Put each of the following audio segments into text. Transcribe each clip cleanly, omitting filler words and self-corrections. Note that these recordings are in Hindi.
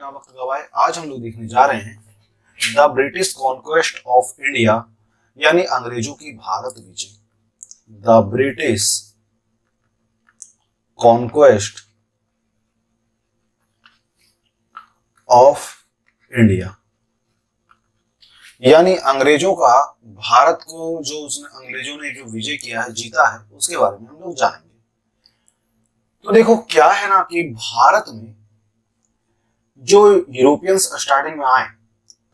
बिना वक्त गवाए आज हम लोग देखने जा रहे हैं the British conquest of India, यानी अंग्रेजों की भारत विजय। The British conquest of India, यानी अंग्रेजों का भारत को जो उसने अंग्रेजों ने जो विजय किया है, जीता है, उसके बारे में हम लोग जानेंगे। तो देखो क्या है ना कि भारत में जो यूरोपियंस स्टार्टिंग में आए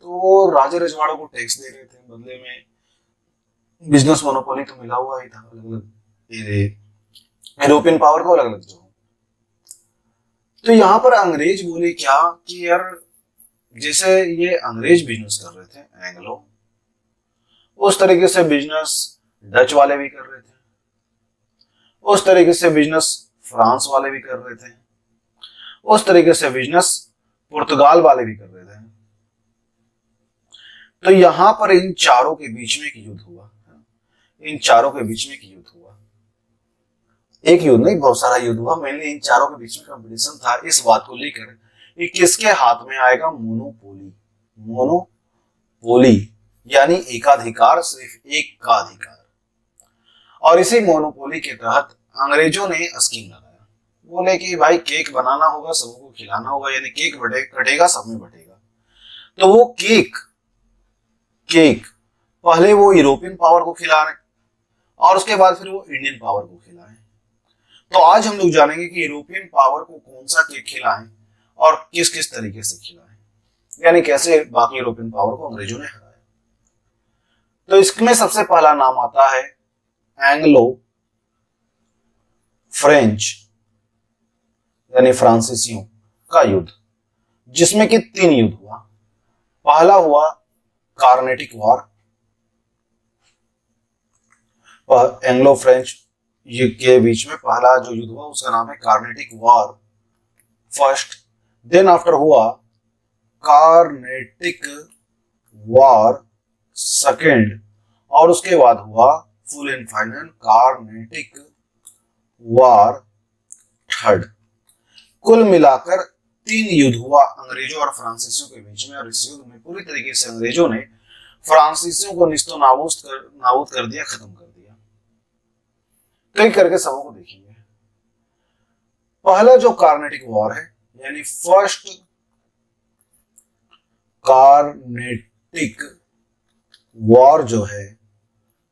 तो वो राजे रजवाड़ों को टैक्स दे रहे थे, बदले में बिजनेस मोनोपोली तो मिला हुआ ही था अलग अलग यूरोपियन पावर को अलग अलग जो। तो यहां पर अंग्रेज बोले क्या कि यार जैसे ये अंग्रेज बिजनेस कर रहे थे एंग्लो, उस तरीके से बिजनेस डच वाले भी कर रहे थे, उस तरीके से बिजनेस फ्रांस वाले भी कर रहे थे, उस तरीके से बिजनेस पुर्तगाल वाले भी कर रहे थे। तो यहां पर इन चारों के बीच में एक युद्ध हुआ, इन चारों के बीच में एक युद्ध हुआ, एक युद्ध नहीं बहुत सारा युद्ध हुआ, मेनली इन चारों के बीच में कंपटीशन था इस बात को लेकर कि किसके हाथ में आएगा मोनोपोली। मोनोपोली यानी एकाधिकार, सिर्फ एक का अधिकार। और इसी मोनोपोली के तहत अंग्रेजों ने स्कीम लगाया, बोले कि भाई केक बनाना होगा, सबको खिलाना होगा, यानी केक कटेगा सब में बटेगा। तो वो केक पहले वो यूरोपियन पावर को खिला रहे और उसके बाद फिर वो इंडियन पावर को खिलाएं। तो आज हम लोग जानेंगे कि यूरोपियन पावर को कौन सा केक खिलाएं और किस किस तरीके से खिलाएं, यानी कैसे बाकी यूरोपियन पावर को अंग्रेजों ने हराया। तो इसमें सबसे पहला नाम आता है एंग्लो फ्रेंच यानी फ्रांसीसियों का युद्ध, जिसमें कि 3 युद्ध हुआ। पहला हुआ कार्नेटिक वॉर, एंग्लो फ्रेंच के बीच में पहला जो युद्ध हुआ उसका नाम है Carnatic war first. Then after हुआ कार्नेटिक वॉर सेकेंड, और उसके बाद हुआ full and final Carnatic war third. कुल मिलाकर 3 युद्ध हुआ अंग्रेजों और फ्रांसीसियों के बीच में, और इस युद्ध में पूरी तरीके से अंग्रेजों ने फ्रांसीसियों को निस्तो नाबूद कर दिया, खत्म कर दिया। कई करके सबों को देखेंगे। पहला जो कार्नेटिक वॉर है यानी फर्स्ट कार्नेटिक वॉर जो है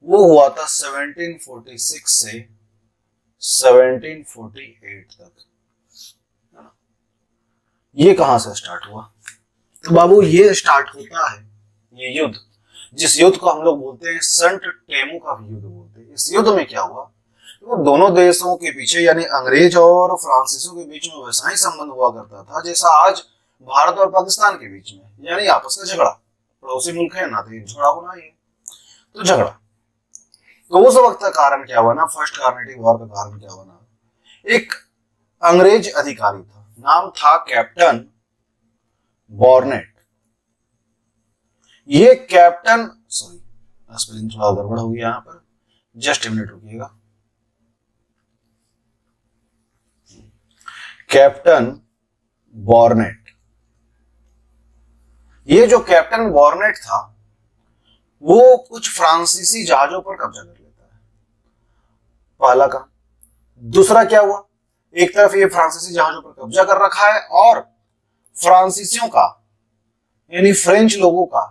वो हुआ था 1746 से 1748 तक। ये कहां से स्टार्ट हुआ? तो बाबू ये स्टार्ट होता है ये युद्ध, जिस युद्ध को हम लोग बोलते हैं संट टेमू का युद्ध बोलते हैं। इस युद्ध में क्या हुआ, वो दोनों देशों के पीछे यानी अंग्रेज और फ्रांसीसियों के बीच में वैसा ही संबंध हुआ करता था जैसा आज भारत और पाकिस्तान के बीच में, यानी आपस का झगड़ा। पड़ोसी मुल्क है ना, तो झगड़ा होना ही है, तो झगड़ा। तो उस वक्त का कारण क्या बना, फर्स्ट कार्नेटिक वॉर का कारण क्या बना, एक अंग्रेज अधिकारी था, नाम था कैप्टन बॉर्नेट। ये कैप्टन स्पेलिंग थोड़ा गड़बड़ हो गया यहां पर, जस्ट एक मिनट रुकिएगा। कैप्टन बॉर्नेट, ये जो कैप्टन बॉर्नेट था वो कुछ फ्रांसीसी जहाजों पर कब्जा कर लेता है, पहला काम। दूसरा क्या हुआ, एक तरफ ये फ्रांसीसी जहाजों पर कब्जा कर रखा है और फ्रांसीसियों का यानी फ्रेंच लोगों का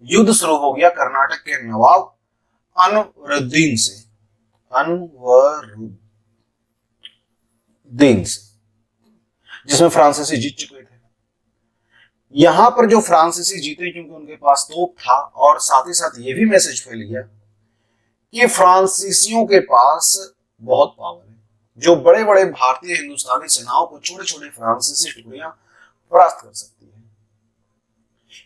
युद्ध शुरू हो गया कर्नाटक के नवाब अनवरुद्दीन से, जिसमें फ्रांसीसी जीत चुके थे। यहां पर जो फ्रांसीसी जीते क्योंकि उनके पास तोप था, और साथ ही साथ ये भी मैसेज फैल गया कि फ्रांसीसियों के पास बहुत पावर है, जो बड़े बड़े भारतीय हिंदुस्तानी सेनाओं को छोटे छोटे फ्रांसीसी टुकड़ियां परास्त कर सकती है।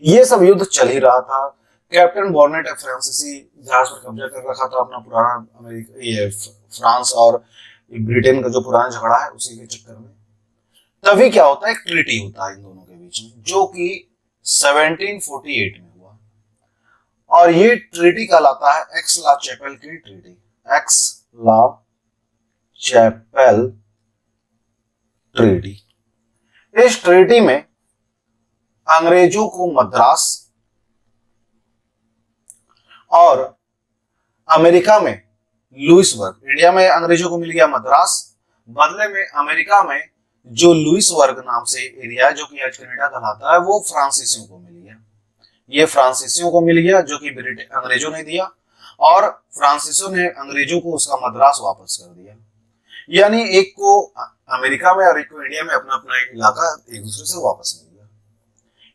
ये सब युद्ध चल ही रहा था। कैप्टन बॉर्नेट फ्रांसीसी जहाज पर कब्जा कर रखा था अपना पुराना अमेरिका, ये फ्रांस और ब्रिटेन का जो पुराना झगड़ा है उसी के चक्कर में। तभी क्या होता है, एक ट्रीटी होता है इन दोनों के बीच में, जो कि 1748 में हुआ, और ये ट्रीटी कहलाता है एक्स ला चैपेल की ट्रीटी। एक्स ला चैपेल ट्रीटी। इस ट्रीटी में अंग्रेजों को मद्रास और अमेरिका में लुइसबर्ग, इंडिया में अंग्रेजों को मिल गया मद्रास, बदले में अमेरिका में जो लुइसबर्ग नाम से एरिया जो कि आज कनाडा कहलाता है वो फ्रांसीसियों को मिल गया। ये फ्रांसीसियों को मिल गया जो कि ब्रिटिश अंग्रेजों ने दिया, और फ्रांसीसियों ने अंग्रेजों को उसका मद्रास वापस कर दिया। यानी एक को अमेरिका में और एक को इंडिया में अपना अपना एक इलाका एक दूसरे से वापस मिल गया।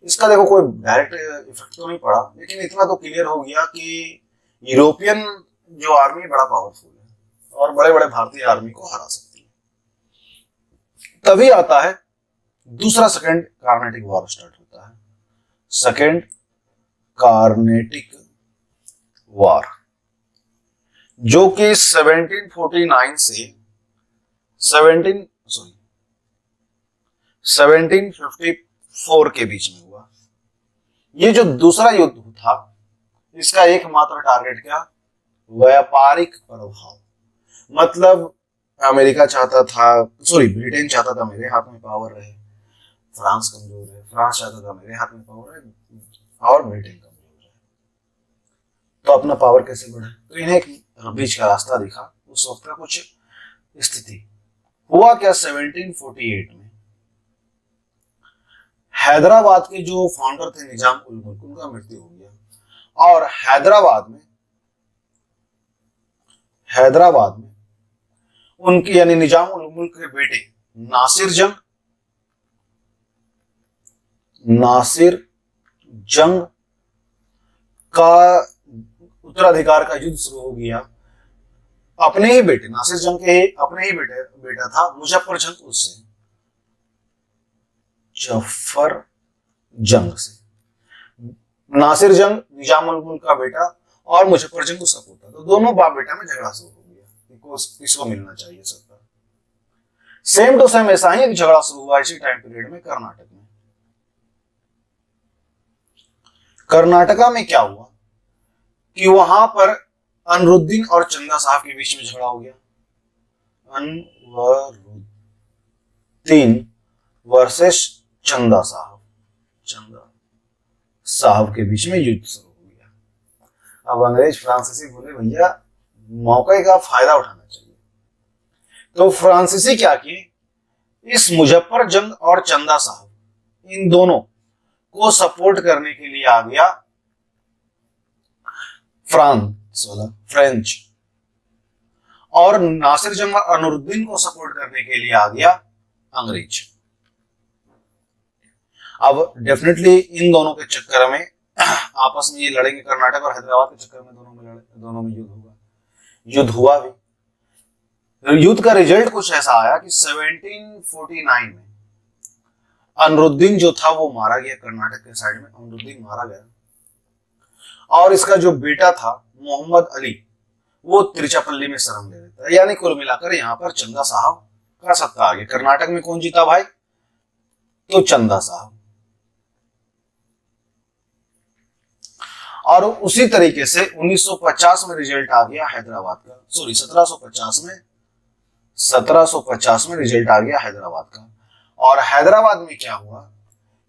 इसका देखो कोई डायरेक्ट इफेक्ट तो नहीं पड़ा, लेकिन इतना तो क्लियर हो गया कि यूरोपियन जो आर्मी बड़ा पावरफुल है और बड़े बड़े भारतीय आर्मी को हरा सकती है। तभी आता है दूसरा सेकेंड कार्नेटिक वॉर स्टार्ट होता है, सेकेंड कार्नेटिक वॉर, जो कि 1749 से 1754 के बीच में हुआ। ये जो दूसरा युद्ध था इसका एकमात्र टारगेट क्या, व्यापारिक प्रभाव। मतलब अमेरिका चाहता था, ब्रिटेन चाहता था मेरे हाथ में पावर रहे, फ्रांस कमजोर है, फ्रांस चाहता था मेरे हाथ में पावर है और ब्रिटेन कमजोर है, तो अपना पावर कैसे बढ़े। तो इन्हें एक बीच का रास्ता दिखा। उस वक्त का कुछ स्थिति हुआ क्या, 1748 में हैदराबाद के जो फाउंडर थे निजाम उल मुल्क, उनका मृत्यु हो गया, और हैदराबाद में उनकी यानी निजाम उल मुल्क के बेटे नासिर जंग का उत्तराधिकार का युद्ध शुरू हो गया। अपने ही बेटे नासिर जंग के अपने ही बेटा था मुजफ्फर जंग, उससे जफर जंग से। नासिर जंग निजाम उल मुल्क का बेटा और मुजफ्फर जंग उसका पोता, तो दोनों बाप बेटा में झगड़ा शुरू हो गया, किसको मिलना चाहिए सत्ता। सेम टू सेम ऐसा ही एक झगड़ा शुरू हुआ इसी टाइम पीरियड में कर्नाटक में। कर्नाटका में क्या हुआ कि वहां पर अनरुद्दीन और चंदा साहब के बीच में झगड़ा हो गया। अनवरुद्दीन वर्सेस चंदा साहब के बीच में युद्ध शुरू हो गया। अब अंग्रेज फ्रांसीसी बोले भैया मौके का फायदा उठाना चाहिए, तो फ्रांसीसी क्या किए, इस मुजफ्फर जंग और चंदा साहब इन दोनों को सपोर्ट करने के लिए आ गया फ्रेंच, और नासिर जंग और अनरुद्दीन को सपोर्ट करने के लिए आ गया अंग्रेज। अब डेफिनेटली इन दोनों के चक्कर में आपस में ये लड़ेंगे, कर्नाटक और हैदराबाद के चक्कर में दोनों में युद्ध होगा। युद्ध हुआ भी। युद्ध का रिजल्ट कुछ ऐसा आया कि 1749 में अनरुद्दीन जो था वो मारा गया, कर्नाटक के साइड में अनरुद्दीन मारा गया, और इसका जो बेटा था मोहम्मद अली वो तिरुचिरापल्ली में शरण ले लेता है। यानी कुल मिलाकर यहाँ पर चंदा साहब का सत्ता आ गया। कर्नाटक में कौन जीता भाई, तो चंदा साहब। और उसी तरीके से 1950 में रिजल्ट आ गया हैदराबाद का, 1750 में रिजल्ट आ गया हैदराबाद का। और हैदराबाद में क्या हुआ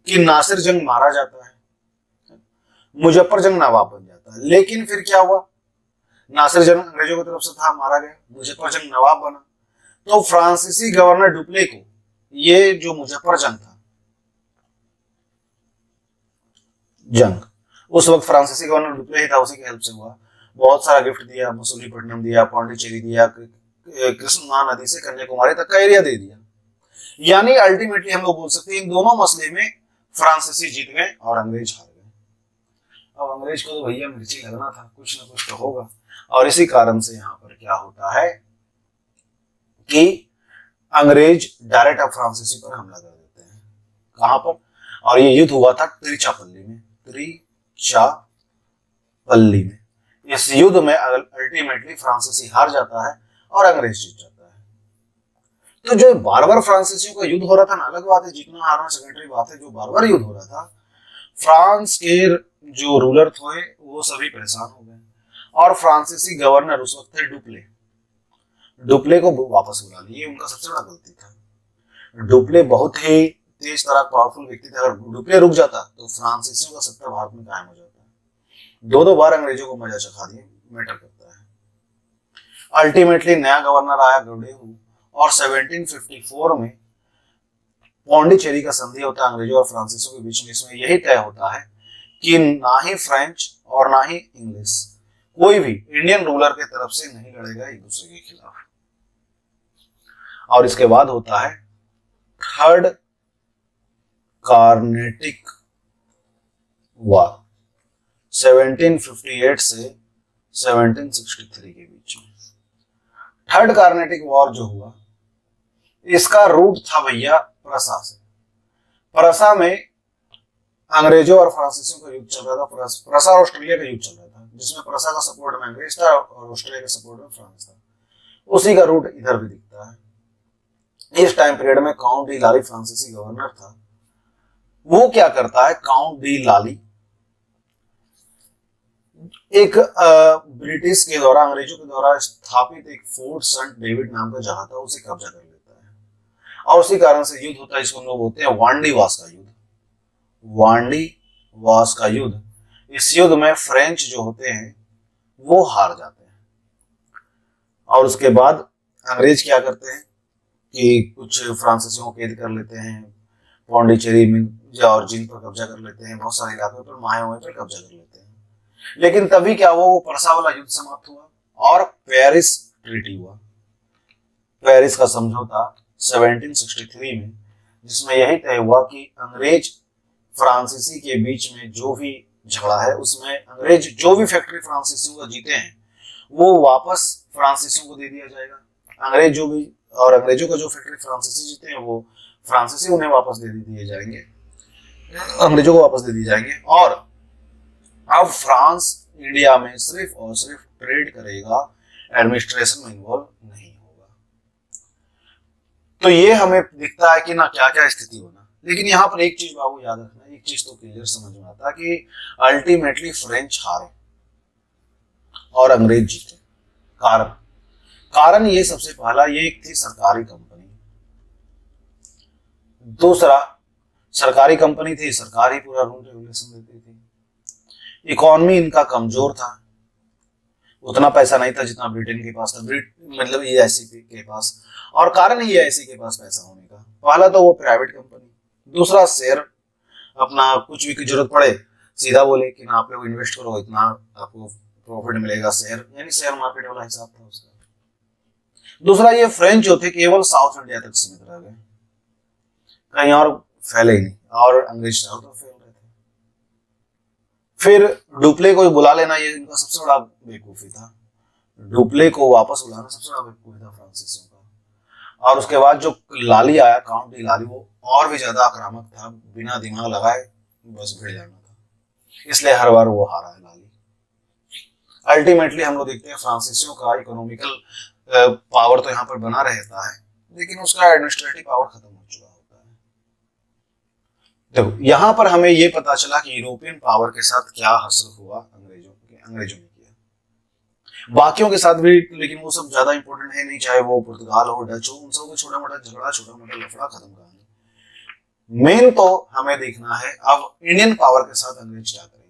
कि नासिर जंग मारा जाता है, मुजफ्फर जंग नवाब बन जाता है। लेकिन फिर क्या हुआ, नासिर जंग अंग्रेजों की तरफ से था, मारा गया, मुजफ्फर जंग नवाब बना। तो फ्रांसीसी गवर्नर डुप्ले को ये जो मुजफ्फर जंग था, उस वक्त फ्रांसीसी गवर्नर डुप्ले ही था, उसी की हेल्प से हुआ। बहुत सारा गिफ्ट दिया, मसूलीपट्टनम दिया, पांडिचेरी दिया, कृष्णा नदी से कन्याकुमारी तक का एरिया दे दिया। यानी अल्टीमेटली हम लोग बोल सकते हैं इन दोनों मसले में फ्रांसीसी जीत गए और अंग्रेज हार गए। अब अंग्रेज को तो भैया मिर्ची लगना था, कुछ ना कुछ तो होगा। और इसी कारण से यहाँ पर क्या होता है कि अंग्रेज डायरेक्ट अब फ्रांसीसी पर हमला कर देते हैं। कहां पर, और ये युद्ध हुआ था तिरुचिरापल्ली में। इस युद्ध में अल्टीमेटली फ्रांसीसी हार जाता है और अंग्रेज जीत जाता है। तो जो बार बार फ्रांसीसियों का युद्ध हो रहा था ना, अलग बात है, जीतना हारना सेकेंडरी बात है। जो बार बार युद्ध हो रहा था, फ्रांस के जो रूलर थे वो सभी परेशान हो गए, और फ्रांसीसी गवर्नर उस वक्त थे डुप्ले को वापस बुला लिए। उनका सबसे बड़ा गलती था। डुप्ले बहुत ही तेज तरार पावरफुल व्यक्ति थे, अगर डुप्ले रुक जाता तो फ्रांसीसियों का सत्ता भारत में कायम हो जाता। दो दो बार अंग्रेजों को मजा चखा दिए, मैटर करता है। अल्टीमेटली नया गवर्नर आया गुडेहू, और 1754 में पौंडीचेरी का संधि होता है अंग्रेजों और फ्रांसीसियों के बीच में। इसमें यही तय होता है कि ना ही फ्रेंच और ना ही इंग्लिश, कोई भी इंडियन रूलर के तरफ से नहीं लड़ेगा एक दूसरे के खिलाफ। और इसके बाद होता है थर्ड कार्नेटिक वॉर 1758 से 1763 के बीच में। थर्ड कार्नेटिक वॉर जो हुआ, इसका रूट था भैया प्रसा से। प्रसा में अंग्रेजों और फ्रांसीसियों का युद्ध चल रहा था। प्रसा और ऑस्ट्रेलिया का युद्ध चल रहा था, जिसमें प्रसा का सपोर्ट में अंग्रेज था और ऑस्ट्रेलिया का सपोर्ट में फ्रांस था। उसी का रूट इधर भी दिखता है। इस टाइम पीरियड में काउंट डी लाली फ्रांसीसी गवर्नर था। वो क्या करता है, काउंट डी लाली एक ब्रिटिश के द्वारा, अंग्रेजों के द्वारा स्थापित एक फोर्ट सेंट डेविड नाम का जहां था, उसे कब्जा कर लेता है। और उसी कारण से युद्ध होता है, इसको हम लोग बोलते हैं वांडी वास का युद्ध। वांडी वास का युद्ध, इस युद्ध में फ्रेंच जो होते हैं वो हार जाते हैं। और उसके बाद अंग्रेज क्या करते हैं कि कुछ फ्रांसीसियों को कैद कर लेते हैं, पौंडीचेरी में और जिन पर कब्जा कर लेते हैं, बहुत सारे इलाकों पर, माहे पर कब्जा कर लेते हैं। लेकिन तभी क्या हुआ, वो परसा वाला युद्ध समाप्त हुआ और पेरिस ट्रीटी हुआ, पेरिस का समझौता 1763 में, जिसमें यही तय हुआ कि अंग्रेज फ्रांसीसी के बीच में जो भी झगड़ा है, उसमें अंग्रेज जो भी फैक्ट्री फ्रांसीसियों का जीते हैं वो वापस फ्रांसीसियों को दे दिया जाएगा। अंग्रेज जो भी, और अंग्रेजों का जो फैक्ट्री फ्रांसीसी जीते हैं वो फ्रांसीसी उन्हें वापस दे दिए जाएंगे, अंग्रेजों को वापस दे दिए जाएंगे। और अब फ्रांस इंडिया में सिर्फ और सिर्फ ट्रेड करेगा, एडमिनिस्ट्रेशन में इन्वॉल्व नहीं होगा। तो ये हमें दिखता है कि ना क्या क्या स्थिति होना। लेकिन यहाँ पर एक चीज बाबू याद रखना, एक चीज तो क्लियर समझ में आता कि अल्टीमेटली फ्रेंच हारे और अंग्रेज जीते। कारण ये सबसे पहला, ये एक थी सरकारी कंपनी। दूसरा, सरकारी कंपनी थी, सरकार ही पूरा रूल रेगुलेशन देती थी। इकोनॉमी इनका कमजोर था, उतना पैसा नहीं था जितना ब्रिटेन के पास था, मतलब ईआईसी के पास। और कारण ही ईआईसी के पास पैसा होने का, पहला तो वो प्राइवेट कंपनी, दूसरा शेयर, अपना कुछ भी की जरूरत पड़े सीधा बोले कि ना आप लोग इन्वेस्ट करो, इतना आपको प्रॉफिट मिलेगा, शेयर, यानी शेयर मार्केट वाला हिसाब था उसका। दूसरा, ये फ्रेंच जो थे केवल साउथ इंडिया तक सीमित रह गए, कहीं और फैले ही नहीं, और अंग्रेज चारों तरफ फैल रहे थे। फिर डुप्ले को बुला लेना, ये इनका सबसे बड़ा बेवकूफी था। डुप्ले को वापस बुलाना सबसे बड़ा बेवकूफी था फ्रांसीसियों का। और उसके बाद जो लाली आया, काउंट डी लाली, वो और भी ज्यादा आक्रामक था, बिना दिमाग लगाए बस भिड़ जाना था, इसलिए हर बार वो हारा है लाली। अल्टीमेटली हम लोग देखते हैं फ्रांसीसियों का इकोनॉमिकल पावर तो यहाँ पर बना रहता है, लेकिन उसका एडमिनिस्ट्रेटिव पावर खत्म हो चुका होता है। देखो यहाँ पर हमें ये पता चला कि यूरोपियन पावर के साथ क्या हासिल हुआ अंग्रेजों ने किया, बाकियों के साथ भी, लेकिन वो सब ज्यादा इंपॉर्टेंट है नहीं, चाहे वो पुर्तगाल हो, डच हो, उन सबको छोटा मोटा झगड़ा, छोटा मोटा लफड़ा खत्म कहानी। मेन तो हमें देखना है अब इंडियन पावर के साथ अंग्रेज क्या करेंगे।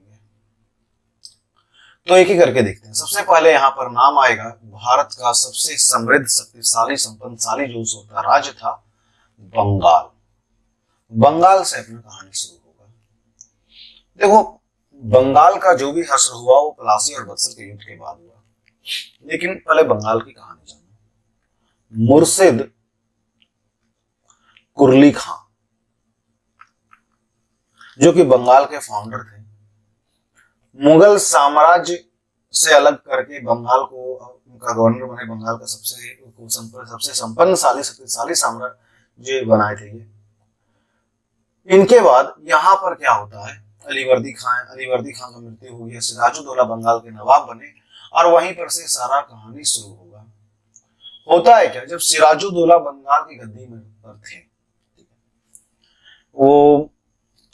तो एक ही करके देखते हैं। सबसे पहले यहाँ पर नाम आएगा भारत का सबसे समृद्ध, शक्तिशाली, संपन्नशाली जो उस वक्त राज्य था, बंगाल। बंगाल से अपनी कहानी शुरू होगा। देखो, बंगाल का जो भी हश्र हुआ वो प्लासी और बक्सर के युद्ध के बाद हुआ, लेकिन पहले बंगाल की कहानी जानो। मुर्शिद कुर्ली खां, जो कि बंगाल के फाउंडर थे, मुगल साम्राज्य से अलग करके बंगाल को उनका गवर्नर बने, बंगाल का सबसे संपन्नशाली, शक्तिशाली साम्राज्य बनाए थे ये। इनके बाद यहाँ पर क्या होता है, अलीवर्दी खां का मृत्यु हो गया, सिराजुद्दौला बंगाल के नवाब बने, और वहीं पर से सारा कहानी शुरू होगा। होता है क्या, जब सिराजुद्दौला बंगाल की गद्दी में पर थे, वो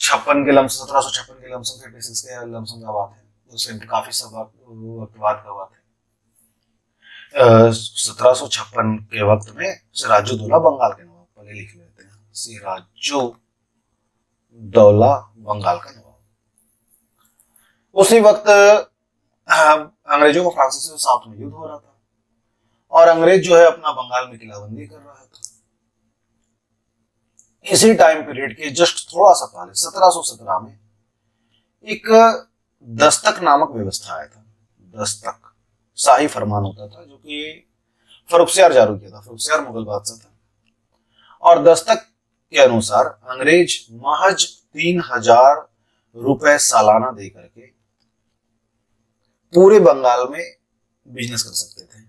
56 के लमसम, 1756 के लमसम, 36 के लमसम का बात है, उससे काफी सब वक्त बाद का बात है। 1756 के वक्त में सिराजुद्दौला बंगाल के नवाब, पहले लिख लेते हैं, सिराजुद्दौला दौला बंगाल का नवाब। उसी वक्त अंग्रेजों को फ्रांसीसियों के साथ में युद्ध हो रहा था और अंग्रेज जो है अपना बंगाल में किलाबंदी कर रहा था। इसी टाइम पीरियड के जस्ट थोड़ा सा पहले 1717 में एक दस्तक नामक व्यवस्था आया था। दस्तक शाही फरमान होता था जो कि फर्रुखसियार जारी किया था। फर्रुखसियार मुगल बादशाह था और दस्तक के अनुसार अंग्रेज महज 3000 रुपए सालाना दे करके पूरे बंगाल में बिजनेस कर सकते थे।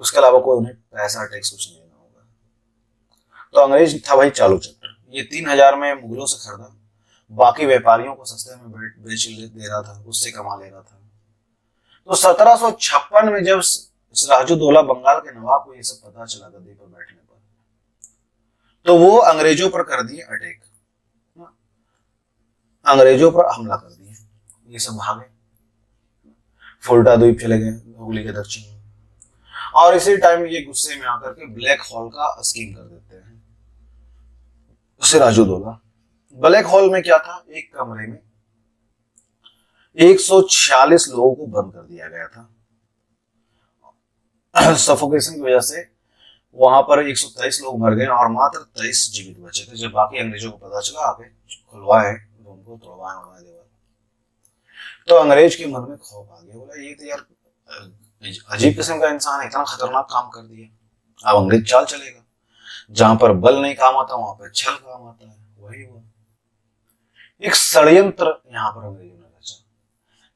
उसके अलावा कोई उन्हें पैसा टैक्स कुछ नहीं देना होगा। तो अंग्रेज था भाई चालू चक्कर। ये 3000 में मुगलों से खरीदा, बाकी व्यापारियों को सस्ते में बेच दे रहा था, उससे कमा ले रहा था। तो 1756 में जब सिराजुद्दौला बंगाल के नवाब को ये सब पता चला गद्दी पर बैठने पर, तो वो अंग्रेजों पर कर दिए अटैक, अंग्रेजों पर हमला कर दिए। ये सब भागे, फुल्टा द्वीप चले गए हुगली के दक्षिण में, और इसी टाइम ये गुस्से में आकर के ब्लैक हॉल का स्कीम कर देते हैं सिराजुद्दौला। ब्लैक हॉल में क्या था, एक कमरे में 146 लोगों को बंद कर दिया गया था। सफोकेशन की वजह से वहां पर 123 लोग मर गए और मात्र 23 जीवित बचे थे। जब बाकी अंग्रेजों को पता चला, आके खुलवाए उनको, तोड़वाए उड़वाए देवर, तो अंग्रेज के मन में खौफ आ गया। बोला ये तो यार अजीब किस्म का इंसान है, इतना खतरनाक काम कर दिया। अब अंग्रेज चाल चलेगा, जहां पर बल नहीं काम आता वहां पर छल काम आता है। वही हुआ, एक षड्यंत्र यहाँ पर अंग्रेजों ने रचा,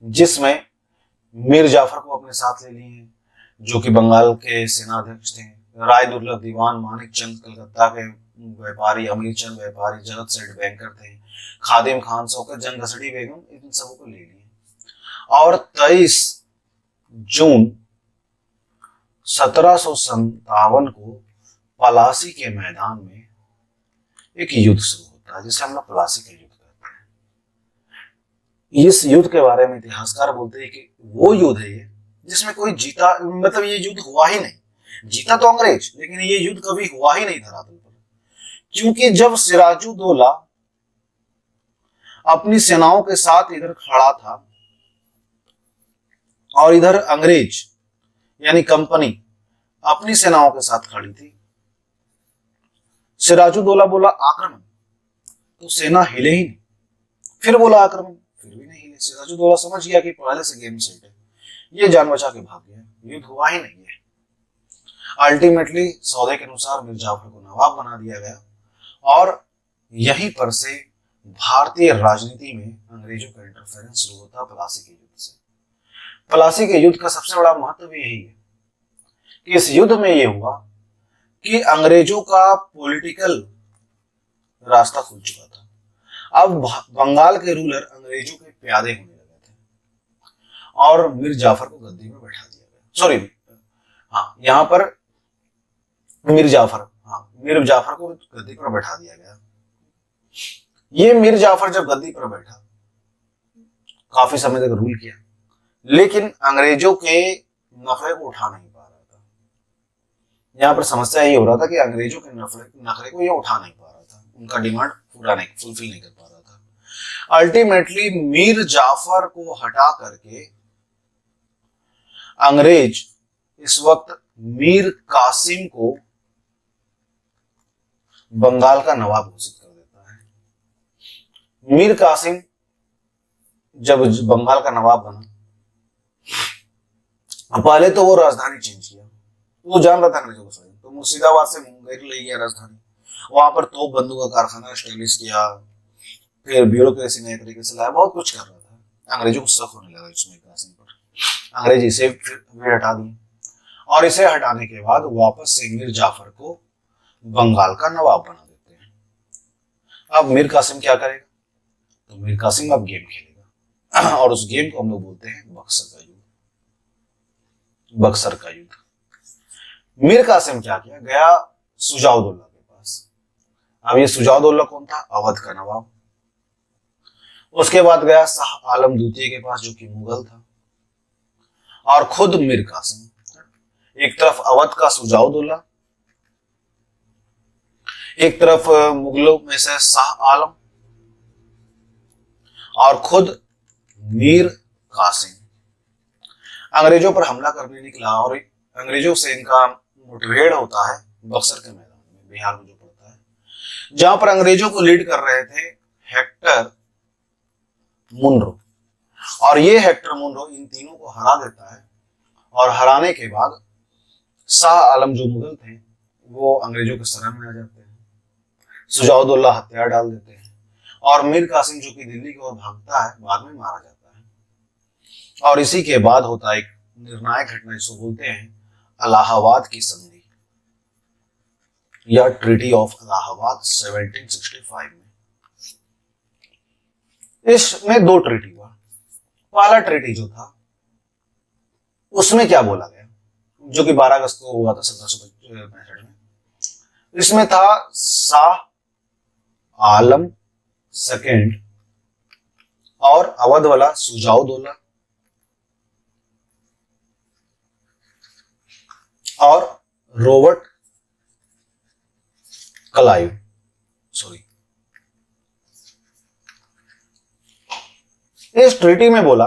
जिसमें मीर जाफर को अपने साथ ले लिए, जो कि बंगाल के सेनाध्यक्ष थे, राय दुर्लभ दीवान, मानिक चंद कलकत्ता के व्यापारी, अमीर चंद व्यापारी, जगत सेठ बैंकर थे, खादिम खान, शौकत जंग घसड़ी बेगम, इन सबको को ले लिए। और 23 जून 1757 को पलासी के मैदान में एक युद्ध शुरू होता है, जिसे हम लोग पलासी का युद्ध कहते हैं। इस युद्ध के बारे में इतिहासकार बोलते हैं कि वो युद्ध है ये जिसमें कोई जीता, मतलब ये युद्ध हुआ ही नहीं। जीता तो अंग्रेज, लेकिन ये युद्ध कभी हुआ ही नहीं धरातल पर, क्योंकि जब सिराजुद्दौला अपनी सेनाओं के साथ इधर खड़ा था और इधर अंग्रेज यानी कंपनी अपनी सेनाओं के साथ खड़ी थी, सिराजुद्दौला बोला आक्रमण, तो सेना हिले ही नहीं। फिर बोला आक्रमण, फिर भी नहीं हिले। सिराजुद्दौला समझ गया कि पहले से गेम सेट है, ये जान बचा के भाग गया, युद्ध हुआ ही नहीं है। अल्टीमेटली सौदे के अनुसार मीर जाफर को नवाब बना दिया गया और यहीं पर से भारतीय राजनीति में अंग्रेजों का इंटरफेरेंस शुरू होता प्लासी के युद्ध से। प्लासी के युद्ध का सबसे बड़ा महत्व यही है कि इस युद्ध में यह हुआ कि अंग्रेजों का पॉलिटिकल रास्ता खुल चुका था। अब बंगाल के रूलर अंग्रेजों के प्यादे होने लगे थे और मीर जाफर को गद्दी में बैठा दिया गया। सॉरी, हाँ, यहां पर मीर जाफर को गद्दी पर बैठा दिया गया। ये मीर जाफर जब गद्दी पर बैठा, काफी समय तक रूल किया, लेकिन अंग्रेजों के नखरे को उठा नहीं पा रहा था। यहाँ पर समस्या यही हो रहा था कि अंग्रेजों के नखरे को ये उठा नहीं पा रहा था, उनका डिमांड पूरा नहीं, फुलफिल नहीं कर पा रहा था। अल्टीमेटली मीर जाफर को हटा करके अंग्रेज इस वक्त मीर कासिम को बंगाल का नवाब घोषित कर देता है। मीर कासिम जब बंगाल का नवाब बना, पहले तो वो राजधानी चेंज किया, वो जान रहा था अंग्रेजों को सही, तो मुर्शिदाबाद से मुंगेर ले गया राजधानी, वहां पर तोप बंदूक का कारखाना स्टैब्लिश किया, फिर ब्यूरोक्रेसी नए तरीके से लाया, बहुत कुछ कर रहा था। अंग्रेजों को शक होने लगा इसमें कासिम पर, अंग्रेज इसे फिर हटा दिए और इसे हटाने के बाद वापस से मीर जाफर को बंगाल का नवाब बना देते हैं। अब मीर कासिम क्या करेगा, तो मीर कासिम अब गेम खेलेगा और उस गेम को हम लोग बोलते हैं बक्सर का युद्ध। बक्सर का युद्ध। मीर कासिम क्या किया, गया सुजाउद्दौला के पास। अब ये सुजाउद्दौला कौन था, अवध का नवाब। उसके बाद गया शाह आलम द्वितीय के पास, जो कि मुगल था, और खुद मीर कासिम। एक तरफ अवध का सुजाउद्दौला, एक तरफ मुगलों में से शाह आलम, और खुद मीर कासिम अंग्रेजों पर हमला करने निकला और अंग्रेजों से इनका मुठभेड़ होता है बक्सर के मैदान में, बिहार में जो पड़ता है, जहां पर अंग्रेजों को लीड कर रहे थे हेक्टर मुनरो। और ये हेक्टर मुनरो इन तीनों को हरा देता है और हराने के बाद शाह आलम जो मुगल थे वो अंग्रेजों के शरण में आ जाते हैं, सुजाउद्दौला हथियार डाल देते हैं और मीर कासिम जो कि दिल्ली की ओर भागता है बाद में मारा जाता है। और इसी के बाद होता है एक निर्णायक घटना जिसको बोलते हैं इलाहाबाद की संधि या ट्रीटी ऑफ इलाहाबाद 1765 में। इसमें दो ट्रीटी हुआ। पहला ट्रीटी जो था उसमें क्या बोला गया, जो कि 12 अगस्त को हुआ था 1765 में, इसमें था शाह आलम सेकेंड और अवध वाला सुजाउद्दौला और रॉबर्ट क्लाइव, इस ट्रीटी में बोला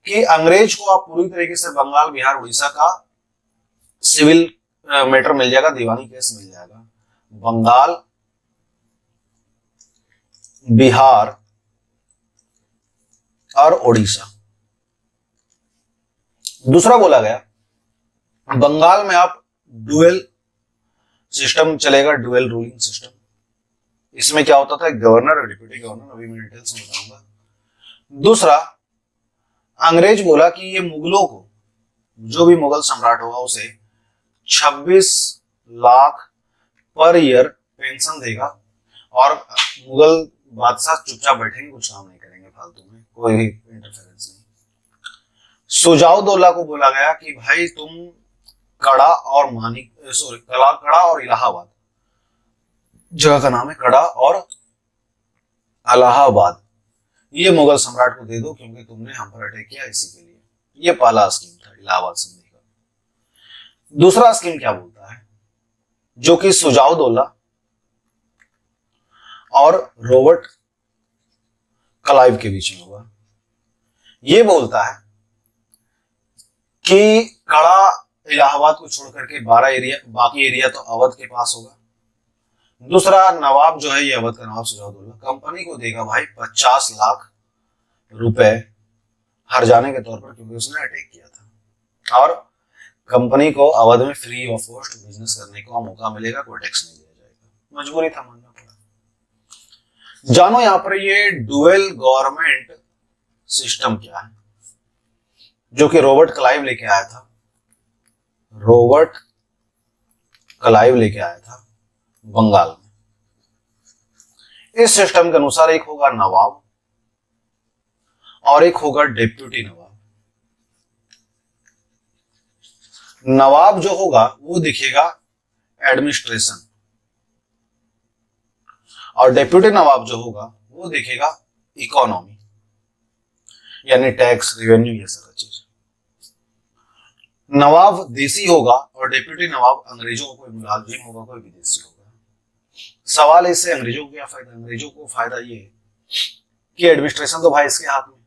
कि अंग्रेज को आप पूरी तरीके से बंगाल, बिहार, उड़ीसा का सिविल मैटर मिल जाएगा, दीवानी केस मिल जाएगा। बंगाल, बिहार और उड़ीसा। दूसरा बोला गया बंगाल में आप डुअल सिस्टम चलेगा, डुअल रूलिंग सिस्टम। इसमें क्या होता था, गवर्नर और डिप्टी गवर्नर, अभी मैं डिटेल्स में बताऊंगा। दूसरा, अंग्रेज बोला कि ये मुगलों को, जो भी मुगल सम्राट होगा उसे 26 लाख पर ईयर पेंशन देगा और मुगल बादशाह चुपचाप बैठेंगे, कुछ काम नहीं करेंगे फालतू में, कोई भी इंटरफेरेंस नहीं। सुजाउद्दौला को बोला गया कि भाई तुम कड़ा और कड़ा और इलाहाबाद, जगह का नाम है कड़ा और इलाहाबाद, ये मुगल सम्राट को दे दो क्योंकि तुमने हम पर अटैक किया इसी के लिए। ये पहला स्कीम था इलाहाबाद संधि का। दूसरा स्कीम क्या बोलता है, जो कि सुजाउद्दौला और रॉबर्ट क्लाइव के बीच में हुआ, ये बोलता है कि कड़ा इलाहाबाद को छोड़ करके 12 एरिया, बाकी एरिया तो अवध के पास होगा। दूसरा, नवाब जो है ये अवध का नवाब सुजाउद्दौला कंपनी को देगा भाई 50 लाख रुपए हर जाने के तौर पर, क्योंकि उसने अटैक किया था, और कंपनी को अवध में फ्री ऑफ कॉस्ट बिजनेस करने का मौका मिलेगा, कोई टैक्स नहीं दिया जाएगा। मजबूरी था, मानना पड़ा। जानो यहां पर ये डुअल गवर्नमेंट सिस्टम क्या है, जो कि रॉबर्ट क्लाइव लेके आया था। रॉबर्ट क्लाइव लेके आया था बंगाल में। इस सिस्टम के अनुसार एक होगा नवाब और एक होगा डेप्यूटी नवाब। नवाब जो होगा वो दिखेगा एडमिनिस्ट्रेशन और डेप्यूटी नवाब जो होगा वो दिखेगा इकोनॉमी, यानी टैक्स, रेवेन्यू, ये सारा चीज। नवाब देसी होगा और डेप्यूटी नवाब अंग्रेजों का कोई मुलाजिम होगा, कोई विदेशी होगा। सवाल है इससे अंग्रेजों को क्या फायदा? अंग्रेजों को फायदा ये है कि एडमिनिस्ट्रेशन तो भाई इसके हाथ में,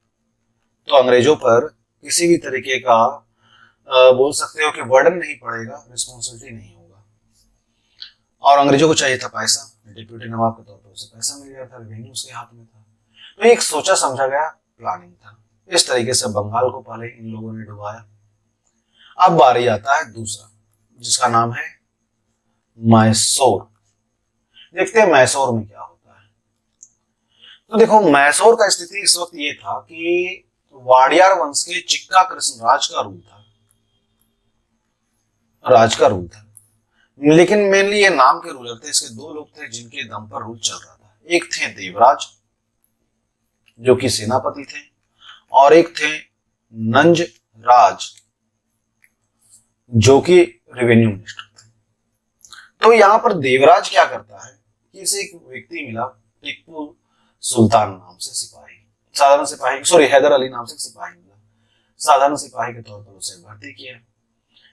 तो अंग्रेजों पर किसी भी तरीके का बोल सकते हो कि बर्डन नहीं पड़ेगा, रिस्पॉन्सिबिलिटी नहीं होगा। और अंग्रेजों को चाहिए था पैसा, डिप्यूटी नवाब के तौर पर उसे पैसा मिल गया था, रेवेन्यू उसके हाथ में था। तो एक सोचा समझा गया प्लानिंग था। इस तरीके से बंगाल को पहले इन लोगों ने डुबाया। अब बारी आता है दूसरा, जिसका नाम है मैसूर। देखते हैं मैसूर में क्या होता है। तो देखो, मैसूर का स्थिति इस वक्त ये था कि वाडियार वंश के चिक्का कृष्ण राज का रूल था, लेकिन मेनली ये नाम के रूलर थे। इसके दो लोग थे जिनके दम पर रूल चल रहा था। एक थे देवराज जो कि सेनापति थे, और एक थे नंज राज जो कि रेवेन्यू मिनिस्टर थे। तो यहां पर देवराज क्या करता है कि इसे एक व्यक्ति मिला, टिप्पू सुल्तान नाम से सिपाही, साधारण सिपाही, सॉरी हैदर अली नाम से सिपाही मिला। साधारण सिपाही के तौर पर उसे भर्ती किया।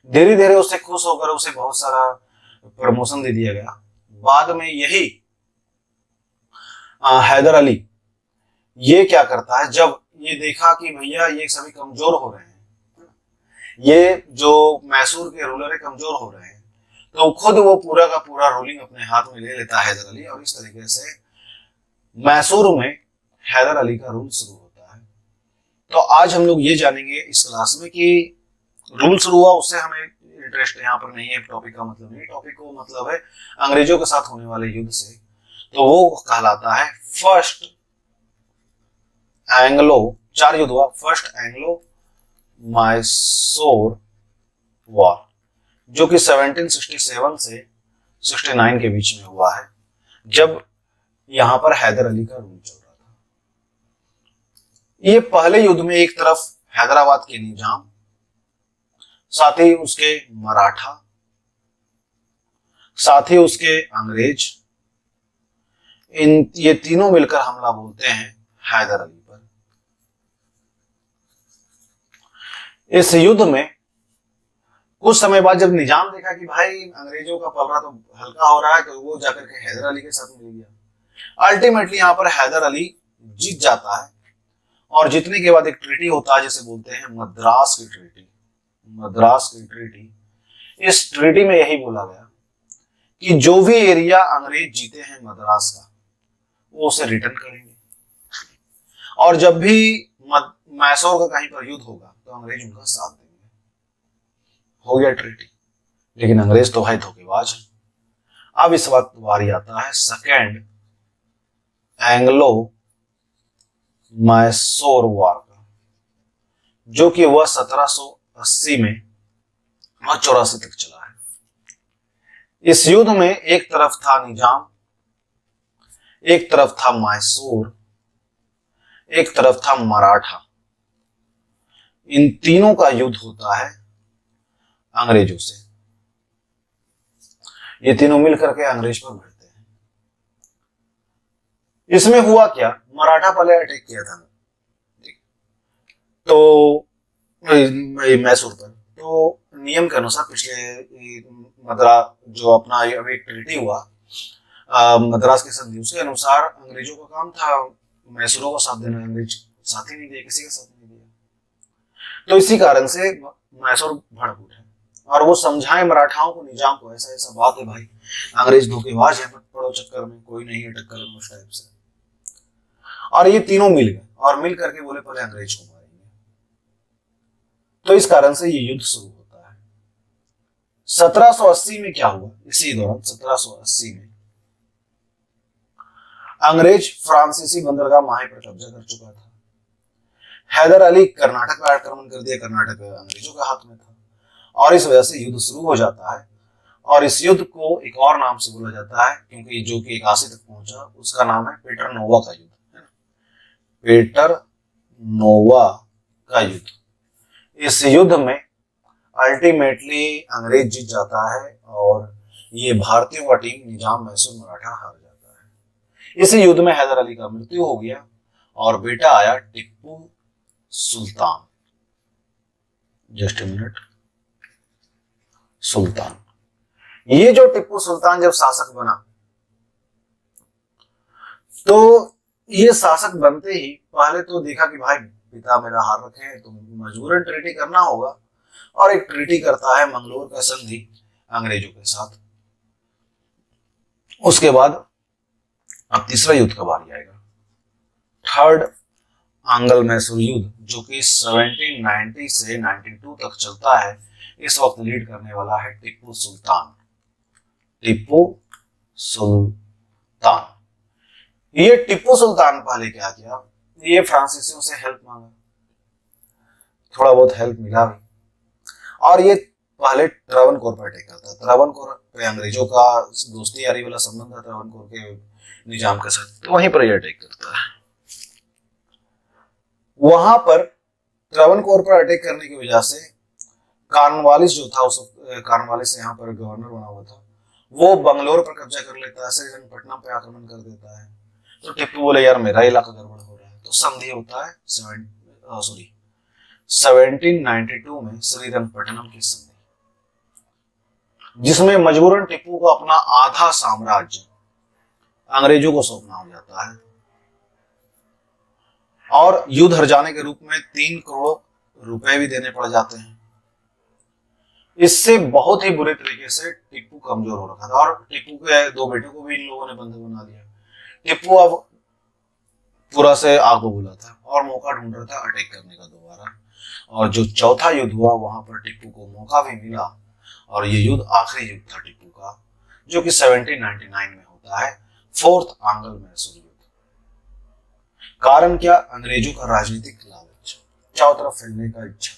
धीरे धीरे उससे खुश होकर उसे बहुत सारा प्रमोशन दे दिया गया। बाद में यही हैदर अली ये क्या करता है, जब ये देखा कि भैया ये सभी कमजोर हो रहे हैं, ये जो मैसूर के रूलर है कमजोर हो रहे हैं, तो खुद वो पूरा का पूरा रूलिंग अपने हाथ में ले लेता है हैदर अली, और इस तरीके से मैसूर में हैदर अली का रूल शुरू होता है। तो आज हम लोग ये जानेंगे इस क्लास में कि रूल शुरू हुआ, उससे हमें इंटरेस्ट यहाँ पर नहीं है, टॉपिक का मतलब नहीं, टॉपिक को मतलब है अंग्रेजों के साथ होने वाले युद्ध से। तो वो कहलाता है फर्स्ट एंग्लो, 4 युद्ध हुआ, फर्स्ट एंग्लो मैसूर वॉर, जो कि 1767 से 69 के बीच में हुआ है, जब यहां पर हैदर अली का रूल चल रहा था। ये पहले युद्ध में एक तरफ हैदराबाद के निजाम, साथ ही उसके मराठा, साथ ही उसके अंग्रेज, ये तीनों मिलकर हमला बोलते हैं हैदर अली पर। इस युद्ध में कुछ समय बाद जब निजाम देखा कि भाई अंग्रेजों का पलड़ा तो हल्का हो रहा है, तो वो जाकर के हैदर अली के साथ मिल गया। अल्टीमेटली यहां पर हैदर अली जीत जाता है, और जीतने के बाद एक ट्रीटी होता है जिसे बोलते हैं मद्रास की ट्रीटी। मद्रास की ट्रीटी, इस ट्रीटी में यही बोला गया कि जो भी एरिया अंग्रेज जीते हैं मद्रास का, वो उसे रिटर्न करेंगे, और जब भी मैसूर का कहीं पर युद्ध होगा तो अंग्रेज उनका साथ देंगे। हो गया ट्रीटी। लेकिन अंग्रेज तो है धोखेबाज है। अब इस वक्त बारी आता है सेकेंड एंग्लो मैसूर वॉर का, जो कि वह 1780 में और 84 तक चला है। इस युद्ध में एक तरफ था निजाम, एक तरफ था मैसूर, एक तरफ था मराठा। इन तीनों का युद्ध होता है अंग्रेजों से। ये तीनों मिलकर के अंग्रेज पर भिड़ते हैं। इसमें हुआ क्या, मराठा पहले अटैक किया था तो मैसूर पर, तो नियम के अनुसार पिछले जो अपना अभी ट्रीटी हुआ मद्रास की संधि, उसके अनुसार अंग्रेजों का काम था मैसूरों का साथ देना। अंग्रेज साथ ही नहीं दिया, किसी का साथ नहीं दिया। तो इसी कारण से मैसूर भड़क उठे, और वो समझाए मराठाओं को, निजाम को, ऐसा ऐसा बात है भाई, अंग्रेज धोखेबाज है, मत पड़ो चक्कर में, कोई नहीं है टक्कर में, उस टाइप से। और ये तीनों मिल गए और मिल करके बोले पहले अंग्रेज को मारेंगे। तो इस कारण से ये युद्ध शुरू होता है। 1780 में क्या हुआ, इसी दौरान 1780 में अंग्रेज फ्रांसीसी बंदरगाह माहे पर कब्जा कर चुका था। हैदर अली कर्नाटक पर आक्रमण कर दिया, कर्नाटक अंग्रेजों के हाथ में था, और इस वजह से युद्ध शुरू हो जाता है। और इस युद्ध को एक और नाम से बोला जाता है, क्योंकि जो कि 81 तक पहुंचा, उसका नाम है पेटर नोवा का युद्ध, है ना, पेटर नोवा का युद्ध। इस युद्ध में अल्टीमेटली अंग्रेज जीत जाता है, और ये भारतीयों का टीम निजाम मैसूर मराठा हार जाता है। इस युद्ध में हैदर अली का मृत्यु हो गया, और बेटा आया टिप्पू सुल्तान। जस्ट मिनट, सुल्तान। ये जो टिप्पू सुल्तान जब शासक बना, तो ये शासक बनते ही पहले तो देखा कि भाई पिता मेरा हार रखे हैं, तो मजबूरन ट्रीटी करना होगा, और एक ट्रीटी करता है मंगलोर का संधि अंग्रेजों के साथ। उसके बाद अब तीसरा युद्ध का बारी आएगा, थर्ड आंग्ल मैसूर युद्ध, जो कि 1790 से 92 तक चलता है। इस वक्त लीड करने वाला है टिप्पू सुल्तान। टिप्पू सुल्तान, ये टिप्पू सुल्तान पहले क्या किया, ये फ्रांसीसियों से हेल्प मांगा, थोड़ा बहुत हेल्प मिला भी, और ये पहले त्रावणकोर पर अटैक करता है। त्रावणकोर पे अंग्रेजों का दोस्ती यारी वाला संबंध था त्रावणकोर के निजाम के साथ, तो वहीं पर यह अटैक करता है। वहां पर त्रावणकोर पर अटैक करने की वजह से कॉर्नवालिस जो था, उस कॉर्नवालिस यहाँ पर गवर्नर बना हुआ था, वो बंगलोर पर कब्जा कर लेता है, श्रीरंगपट्टनम पे आक्रमण कर देता है। तो टिप्पू बोले यार मेरा इलाका गड़बड़ हो रहा है, तो संधि होता है 1792 में श्रीरंगपट्टनम की संधि, जिसमें मजबूरन टिप्पू को अपना आधा साम्राज्य अंग्रेजों को सौंपना हो जाता है। और युद्ध हर जाने के रूप में 3 करोड़ रुपए भी देने पड़ जाते हैं। इससे बहुत ही बुरे तरीके से टीपू कमजोर हो रखा था और टीपू के 2 बेटों को भी इन लोगों ने बंधक बना दिया। टीपू अब पूरा से आग बबूला था और मौका ढूंढ रहा था अटैक करने का दोबारा। और जो चौथा युद्ध हुआ वहां पर टीपू को मौका भी मिला और ये युद्ध आखिरी युद्ध था टीपू का, जो कि 1799 में होता है, फोर्थ आंग्ल मैसूर युद्ध। कारण क्या? अंग्रेजों का राजनीतिक लालच, चारों तरफ फैलने का इच्छा।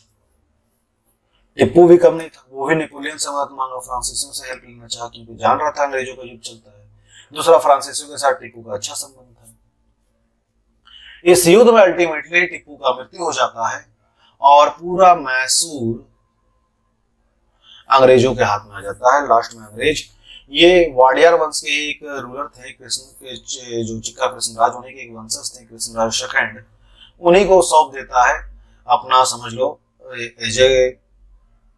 टिप्पू भी कम नहीं था, वो भी नेपोलियन से मदद मांगा, फ्रांसीसियों से हेल्प लेना चाहा क्योंकि जान रहा था अंग्रेजों का युद्ध चलता है। दूसरा, फ्रांसीसियों के साथ टिप्पू का अच्छा संबंध था। इस युद्ध में अल्टीमेटली टिप्पू का मृत्यु हो जाता है और पूरा मैसूर अंग्रेजों के हाथ में आ जाता है। लास्ट में अंग्रेज, ये वाडियार वंश के एक रूलर थे, कृष्ण के जो चिक्का कृष्णराज, उन्हीं के एक वंशज थे, कृष्णराज सेकंड, उन्हीं को सौंप देता है अपना, समझ लो एज ए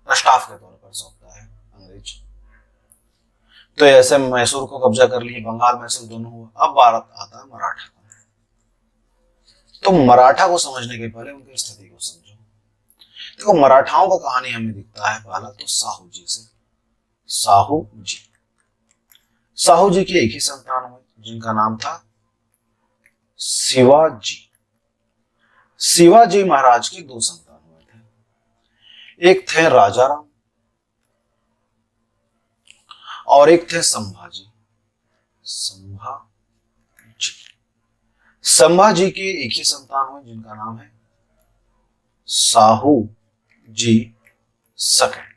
स्टाफ के तौर पर सौंपता है अंग्रेज। तो ऐसे मैसूर को कब्जा कर लिए, बंगाल मैसूर दोनों हुआ। अब भारत आता है मराठा। तो मराठा को समझने के पहले उनकी स्थिति को समझो। देखो, मराठाओं का कहानी हमें दिखता है पहला तो साहू जी से। साहू जी, साहू जी के एक ही संतान हुए जिनका नाम था शिवाजी। शिवाजी महाराज के 2 संतान हुए थे, एक थे राजाराम और एक थे संभाजी। संभाजी के एक ही संतान हुए जिनका नाम है साहू जी सेकंड।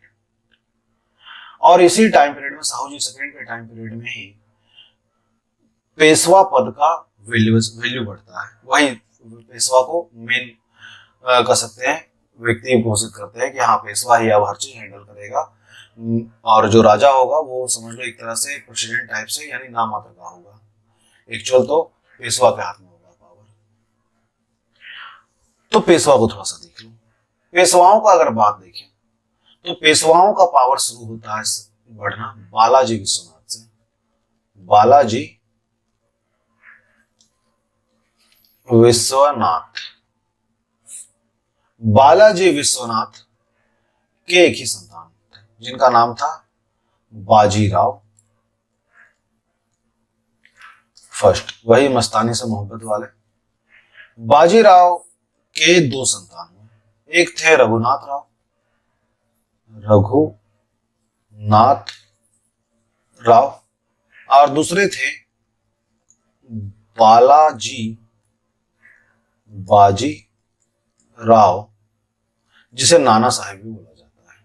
और इसी टाइम पीरियड में, साहू जी सेकंड के टाइम पीरियड में ही पेशवा पद का वैल्यू बढ़ता है। वही पेशवा को मेन कह सकते हैं, व्यक्ति घोषित करते हैं कि हाँ पेशवा ही अब हर चीज हैंडल करेगा और जो राजा होगा वो समझ लो एक तरह से प्रेसिडेंट टाइप से, यानी नाम मात्र का होगा। एक्चुअल तो पेशवा के हाथ में होगा पावर। तो पेशवा को थोड़ा सा देख लो। पेशवाओं का अगर बात देखें तो पेशवाओं का पावर शुरू होता है बढ़ना बालाजी विश्वनाथ से। बालाजी विश्वनाथ के एक ही संतान थे जिनका नाम था बाजीराव फर्स्ट, वही मस्तानी से मोहब्बत वाले। बाजीराव के 2 संतान हुए, एक थे रघुनाथ राव और दूसरे थे बाजी राव, जिसे नाना साहेब भी बोला जाता है।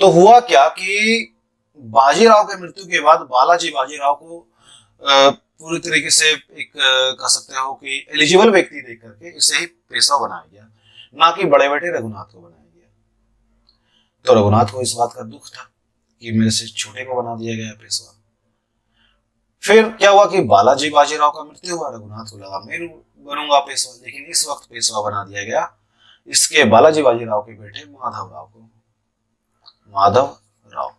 तो हुआ क्या कि बाजीराव के मृत्यु के बाद बाजीराव को पूरी तरीके से एक कह सकते हो कि एलिजिबल व्यक्ति देख करके इसे ही पेशवा बनाया गया, ना कि बड़े बेटे रघुनाथ को बनाया गया। तो रघुनाथ को इस बात का दुख था कि मेरे से छोटे को बना दिया गया पेशवा। फिर क्या हुआ कि बाजीराव का मृत्यु हुआ, रघुनाथ को लगा मैं बनूंगा पेशवा, लेकिन इस वक्त पेशवा बना दिया गया इसके बाजीराव के बेटे माधव राव।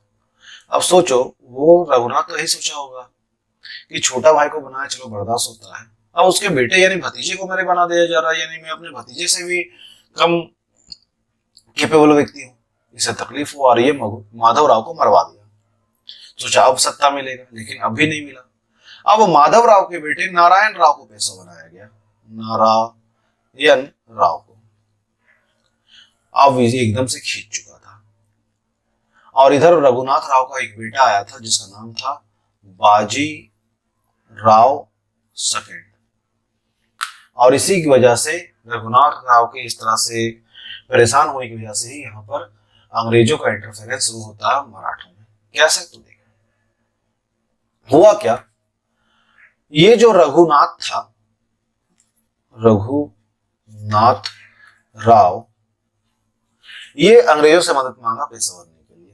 अब सोचो, वो रघुनाथ तो यही सोचा होगा कि छोटा भाई को बनाया, चलो बर्दाश्त होता है। अब उसके बेटे यानी भतीजे को मेरे बना दिया जा रहा है, यानी मैं अपने भतीजे से भी कम कैपेबल व्यक्ति हूँ, इसे तकलीफ हुआ और ये माधव राव को मरवा दिया। सोचा अब सत्ता मिलेगा, लेकिन अब भी नहीं मिला। अब माधव राव के बेटे नारायण राव को पेशवा बनाया गया, नारायण राव को। अब ये एकदम से खींच चुका था और इधर रघुनाथ राव का एक बेटा आया था जिसका नाम था बाजी राव सेकंड। और इसी की वजह से रघुनाथ राव के इस तरह से परेशान होने की वजह से ही यहाँ पर अंग्रेजों का इंटरफेरेंस शुरू होता है मराठों में। कैसे? तो देखो हुआ क्या, ये जो रघुनाथ राव, ये अंग्रेजों से मदद मांगा पेशवा बनने के लिए।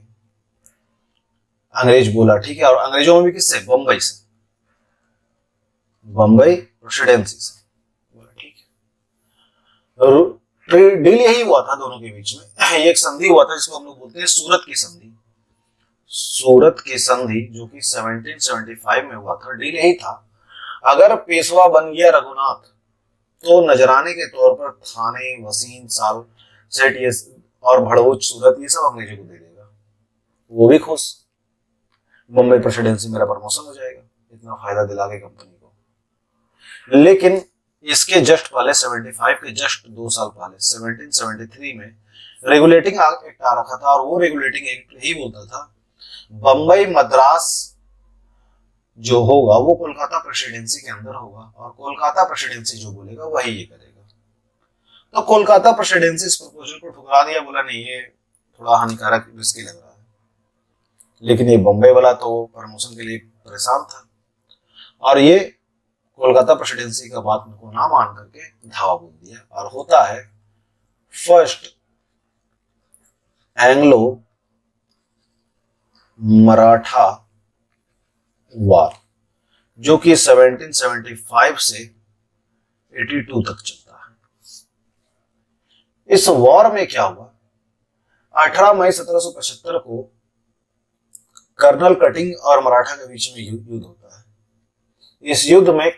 अंग्रेज बोला ठीक है, और अंग्रेजों में भी किससे? बम्बई प्रेसिडेंसी से बोला ठीक है। डील यही हुआ था दोनों के बीच में, एक संधि हुआ था जिसको हम लोग बोलते हैं सूरत की संधि, जो कि 1775 में हुआ था। डील यही था, अगर पेशवा बन गया रघुनाथ तो नजराने के तौर पर थाने, वसीम, सेठ ये और भड़वुच, सूरत ये सब अंग्रेजों को दे देगा। वो भी खुश, बम्बई प्रेसिडेंसी मेरा प्रमोशन हो जाएगा, इतना फायदा दिला के कंपनी को। लेकिन इसके जस्ट पहले 75 के जस्ट 2 साल पहले 1773 में रेगुलेटिंग एक्ट आ रखा था, और वो रेगुलेटिंग एक्ट ही बोलता था बम्बई मद्रास जो होगा वो कोलकाता प्रेसिडेंसी के अंदर होगा, और कोलकाता प्रेसिडेंसी जो बोलेगा वही ये करेगा। तो कोलकाता प्रेसिडेंसी इस प्रपोजल को ठुकरा दिया, बोला नहीं ये थोड़ा हानिकारक, रिस्की लग रहा है। लेकिन ये बम्बई वाला तो प्रमोशन के लिए परेशान था, और ये कोलकाता प्रेसिडेंसी का बात को ना मान करके धावा बोल दिया, और होता है फर्स्ट एंग्लो मराठा वार, जो कि 1775 से 82 तक चलता है। इस वॉर में क्या हुआ, 18 मई 1775 को कर्नल कटिंग और मराठा के बीच में युद्ध होता है। इस युद्ध में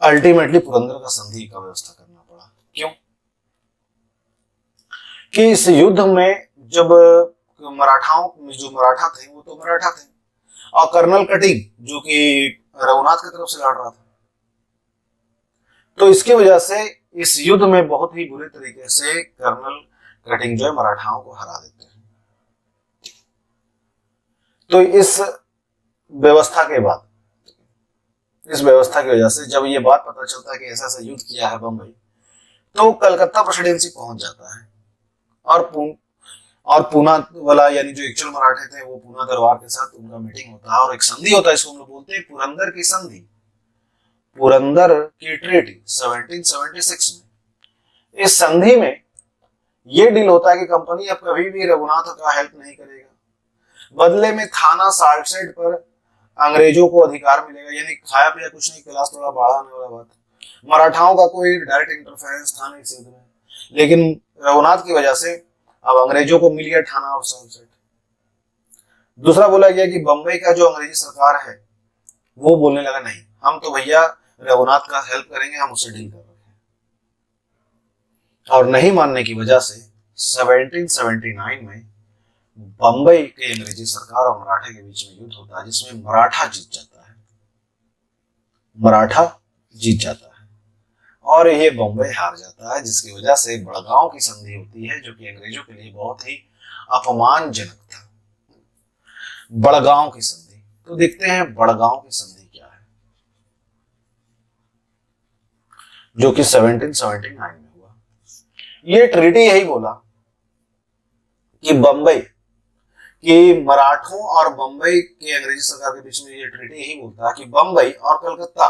अल्टीमेटली पुरंदर का संधि का व्यवस्था करना पड़ा। क्यों? कि इस युद्ध में जब मराठाओं में जो मराठा थे वो तो मराठा थे, और कर्नल कटिंग जो कि रघुनाथ की तरफ से लड़ रहा था, तो इसकी वजह से इस युद्ध में बहुत ही बुरे तरीके से कर्नल कटिंग जो है मराठाओं को हरा देते हैं। तो इस व्यवस्था के बाद, इस व्यवस्था की वजह से जब ये बात पता चलता है कि ऐसा ऐसा युद्ध किया है बम्बई, तो कलकत्ता प्रेसिडेंसी पहुंच जाता है, और पूना वाला यानी जो एक्चुअल मराठे थे वो पूना दरबार के साथ उनका मीटिंग होता है, और एक संधि होता है, इसको हम लोग बोलते हैं पुरंदर की संधि, पुरंदर की ट्रीटी 1776 में। इस संधि में ये डील होता है कि कंपनी अब कभी भी रघुनाथ का हेल्प नहीं करेगा, बदले में थाना साल्टसेट पर अंग्रेजों को अधिकार मिलेगा, यानी खाया पिया कुछ नहीं, क्लास थोड़ा बढ़ा आने वाला बात। मराठाओं का कोई डायरेक्ट इंटरफेरेंस था नहीं इस युद्ध में, लेकिन रघुनाथ की वजह से अब अंग्रेजों को मिल गया थाना और साल्टसेट। दूसरा बोला गया कि बम्बई का जो अंग्रेजी सरकार है वो बोलने लगा नहीं, हम तो भैया रघुनाथ का हेल्प करेंगे, हम उससे डील कर रहे हैं। और नहीं मानने की वजह से 1779 में बम्बई के अंग्रेजी सरकार और मराठा के बीच में युद्ध होता है, जिसमें मराठा जीत जाता है, मराठा जीत जाता है, और ये बम्बई हार जाता है, जिसकी वजह से बड़गांव की संधि होती है, जो कि अंग्रेजों के लिए बहुत ही अपमानजनक था। बड़गांव की संधि, तो देखते हैं बड़गांव की संधि क्या है, जो कि 1779 में हुआ। ये ट्रीटी यही बोला कि बम्बई कि मराठों और बम्बई के अंग्रेजी सरकार के बीच में, ये ट्रीटी यही बोलता है कि बम्बई और कलकत्ता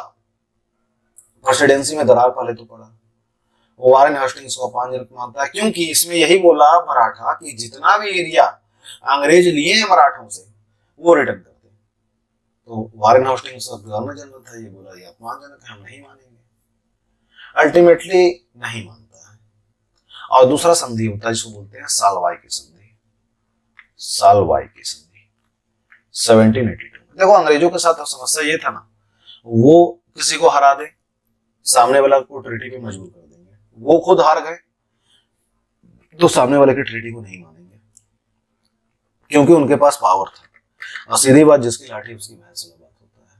प्रेसिडेंसी में दरार पहले तो पड़ा। वारेन हेस्टिंग्स को अपमानजनक मानता है, क्योंकि इसमें यही बोला मराठा कि जितना भी एरिया अंग्रेज लिए हैं मराठों से वो रिटर्न कर दे। तो वारेन हेस्टिंग्स गवर्नर जनरल था, ये बोला ये अपमानजनक है, हम नहीं मानेंगे। अल्टीमेटली नहीं मानता है। और दूसरा संधि होता है जिसको बोलते हैं सालवाई की संधि, सालवाई की संधि 1782। देखो अंग्रेजों के साथ समस्या ये था ना, वो किसी को हरा दे, सामने वाला को ट्रीटी पे मजबूर कर देंगे, वो खुद हार गए तो सामने वाले की ट्रीटी को नहीं मानेंगे, क्योंकि उनके पास पावर था, और सीधी बात जिसकी लाठी उसकी भैंस वाला बात होता है।